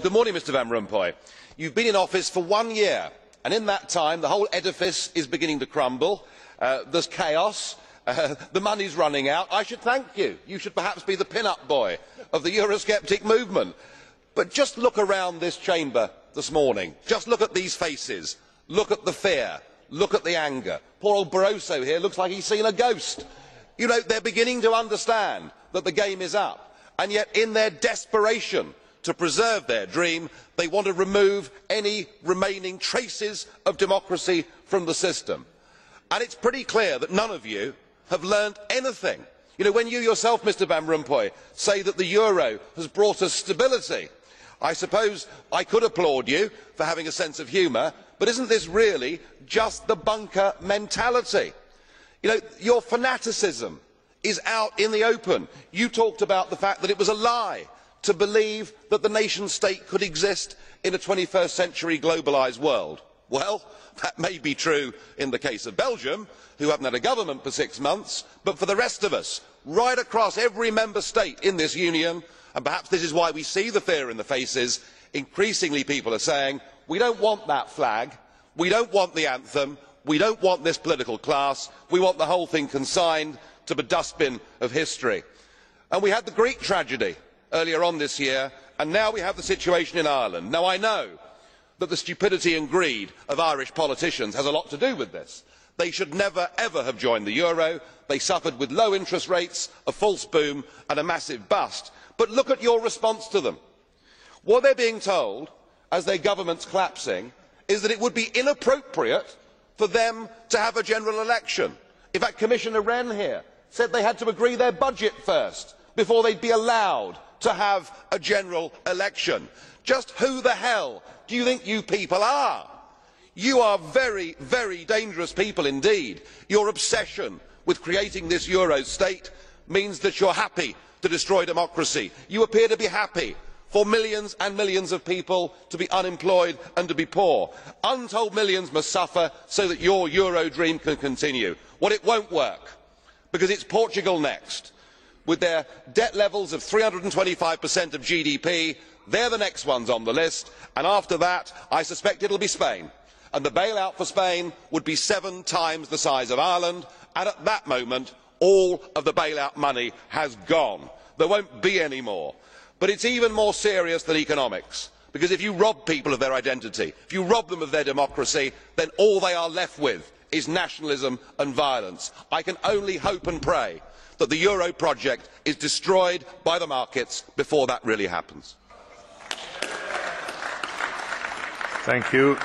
Good morning, Mr Van Rompuy. You have been in office for 1 year, and in that time the whole edifice is beginning to crumble. There is chaos. The money is running out. I should thank you. You should perhaps be the pin-up boy of the Eurosceptic movement. But just look around this chamber this morning. Just look at these faces. Look at the fear. Look at the anger. Poor old Barroso here looks like he has seen a ghost. You know, they are beginning to understand that the game is up, and yet in their desperation to preserve their dream they want to remove any remaining traces of democracy from the system. And it is pretty clear that none of you have learned anything. You know, when you yourself, Mr Van Rompuy, say that the euro has brought us stability, I suppose I could applaud you for having a sense of humour, but isn't this really just the bunker mentality? You know, your fanaticism is out in the open. You talked about the fact that it was a lie to believe that the nation state could exist in a 21st century globalised world. Well, that may be true in the case of Belgium, who haven't had a government for 6 months, but for the rest of us, right across every member state in this union, and perhaps this is why we see the fear in the faces, increasingly people are saying, we don't want that flag, we don't want the anthem, we don't want this political class, we want the whole thing consigned to the dustbin of history. And we had the Greek tragedy earlier on this year, and now we have the situation in Ireland. Now I know that the stupidity and greed of Irish politicians has a lot to do with this. They should never ever have joined the euro. They suffered with low interest rates, a false boom and a massive bust. But look at your response to them. What they are being told, as their government is collapsing, is that it would be inappropriate for them to have a general election. In fact, Commissioner Rehn here said they had to agree their budget first before they would be allowed to have a general election. Just who the hell do you think you people are? You are very, very dangerous people indeed. Your obsession with creating this euro state means that you are happy to destroy democracy. You appear to be happy for millions and millions of people to be unemployed and to be poor. Untold millions must suffer so that your euro dream can continue. Well, it will not work, because it is Portugal next. With their debt levels of 325% of GDP, they are the next ones on the list, and after that I suspect it will be Spain. And the bailout for Spain would be 7 times the size of Ireland, and at that moment all of the bailout money has gone. There will not be any more. But it is even more serious than economics, because if you rob people of their identity, if you rob them of their democracy, then all they are left with is nationalism and violence. I can only hope and pray that the euro project is destroyed by the markets before that really happens. Thank you.